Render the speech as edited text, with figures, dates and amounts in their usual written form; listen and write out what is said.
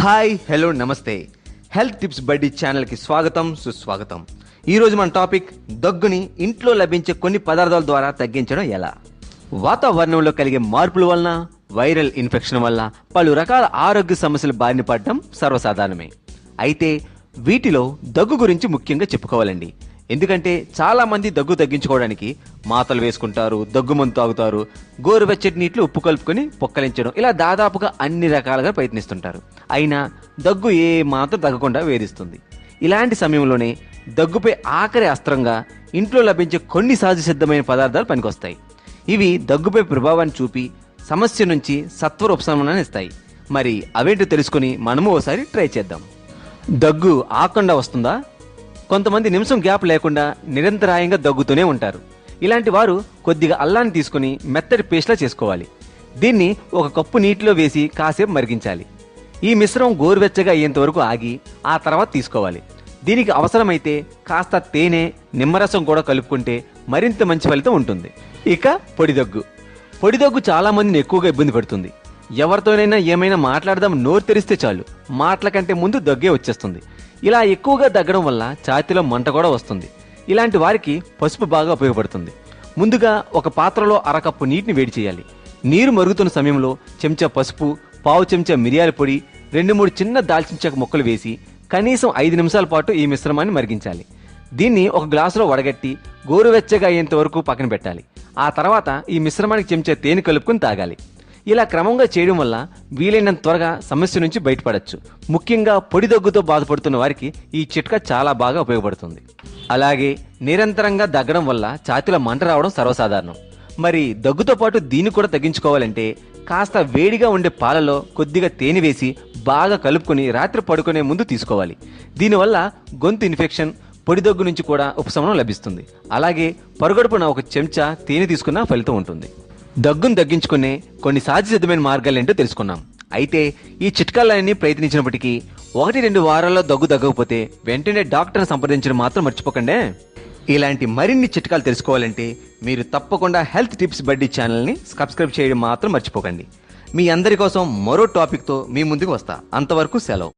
Hi hello నమస్తే. Health tips బడ్డీ ఛానల్కి స్వాగతం సుస్వాగతం. ఈరోజు మన టాపిక్ దగ్గుని ఇంట్లో లభించే కొన్ని పదార్థాల ద్వారా తగ్గించడం ఎలా. వాతావరణంలో కలిగే మార్పుల వలన, వైరల్ ఇన్ఫెక్షన్ వల్ల పలు రకాల ఆరోగ్య సమస్యలు బారిన పడటం సర్వసాధారణమే. అయితే వీటిలో దగ్గు గురించి ముఖ్యంగా చెప్పుకోవాలండి. ఎందుకంటే చాలా మంది దగ్గు తగ్గించుకోవడానికి మాతలు వేసుకుంటారు, దగ్గు మందు తాగుతారు, గోరువెచ్చటి నీటిలో ఉప్పు కలుపుకొని పొక్కలించడం, ఇలా దాదాపుగా అన్ని రకాలుగా ప్రయత్నిస్తుంటారు. అయినా దగ్గు ఏ మాత్రం తగ్గకుండా వేధిస్తుంది. ఇలాంటి సమయంలోనే దగ్గుపై ఆఖరి అస్త్రంగా ఇంట్లో లభించే కొన్ని సహజ సిద్ధమైన పదార్థాలు పనికొస్తాయి. ఇవి దగ్గుపై ప్రభావాన్ని చూపి సమస్య నుంచి సత్వర ఉపశమనాన్ని ఇస్తాయి. మరి అవేంటో తెలుసుకుని మనము ఓసారి ట్రై చేద్దాం. దగ్గు ఆకుండా వస్తుందా? కొంతమంది నిమిషం గ్యాప్ లేకుండా నిరంతరాయంగా దగ్గుతూనే ఉంటారు. ఇలాంటి వారు కొద్దిగా అల్లాన్ని తీసుకుని మెత్తటి పేస్ట్లా చేసుకోవాలి. దీన్ని ఒక కప్పు నీటిలో వేసి కాసేపు మరిగించాలి. ఈ మిశ్రమం గోరువెచ్చగా అయ్యేంత వరకు ఆగి ఆ తర్వాత తీసుకోవాలి. దీనికి అవసరమైతే కాస్త తేనె, నిమ్మరసం కూడా కలుపుకుంటే మరింత మంచి ఫలితం ఉంటుంది. ఇక పొడిదగ్గు. పొడిదగ్గు చాలా మందిని ఎక్కువగా ఇబ్బంది పెడుతుంది. ఎవరితోనైనా ఏమైనా మాట్లాడదాం నోరు తెరిస్తే చాలు మాటల కంటే ముందు దగ్గే వచ్చేస్తుంది. ఇలా ఎక్కువగా దగ్గడం వల్ల ఛాతీలో మంట కూడా వస్తుంది. ఇలాంటి వారికి పసుపు బాగా ఉపయోగపడుతుంది. ముందుగా ఒక పాత్రలో అరకప్పు నీటిని వేడి చేయాలి. నీరు మరుగుతున్న సమయంలో చెంచా పసుపు, పావు చెంచా మిరియాల పొడి, 2-3 చిన్న దాల్చిన చెక్క ముక్కలు వేసి కనీసం 5 నిమిషాల పాటు ఈ మిశ్రమాన్ని మరిగించాలి. దీన్ని ఒక గ్లాసులో వడగట్టి గోరువెచ్చగా అయ్యేంత వరకు పక్కన పెట్టాలి. ఆ తర్వాత ఈ మిశ్రమానికి చెంచా తేనె కలుపుకొని తాగాలి. ఇలా క్రమంగా చేయడం వల్ల వీలైనంత త్వరగా సమస్య నుంచి బయటపడచ్చు. ముఖ్యంగా పొడి దగ్గుతో బాధపడుతున్న వారికి ఈ చిట్కా చాలా బాగా ఉపయోగపడుతుంది. అలాగే నిరంతరంగా దగ్గడం వల్ల ఛాతీలో మంట రావడం సర్వసాధారణం. మరి దగ్గుతో పాటు దీన్ని కూడా తగ్గించుకోవాలంటే కాస్త వేడిగా ఉండే పాలలో కొద్దిగా తేనె వేసి బాగా కలుపుకొని రాత్రి పడుకునే ముందు తీసుకోవాలి. దీనివల్ల గొంతు ఇన్ఫెక్షన్, పొడి దగ్గు నుంచి కూడా ఉపశమనం లభిస్తుంది. అలాగే పరుగడుపున ఒక చెంచా తేనె తీసుకున్న ఫలితం ఉంటుంది. దగ్గును తగ్గించుకునే కొన్ని సహజ సిద్ధమైన మార్గాలు ఏంటో తెలుసుకున్నాం. అయితే ఈ చిట్కాలన్నీ ప్రయత్నించినప్పటికీ 1-2 వారాల్లో దగ్గు తగ్గకపోతే వెంటనే డాక్టర్ని సంప్రదించడం మాత్రం మర్చిపోకండి. ఇలాంటి మరిన్ని చిట్కాలు తెలుసుకోవాలంటే మీరు తప్పకుండా హెల్త్ టిప్స్ బడ్డీ ఛానల్ని సబ్స్క్రైబ్ చేయడం మాత్రం మర్చిపోకండి. మీ అందరి కోసం మరో టాపిక్తో మీ ముందుకు వస్తా. అంతవరకు సెలవు.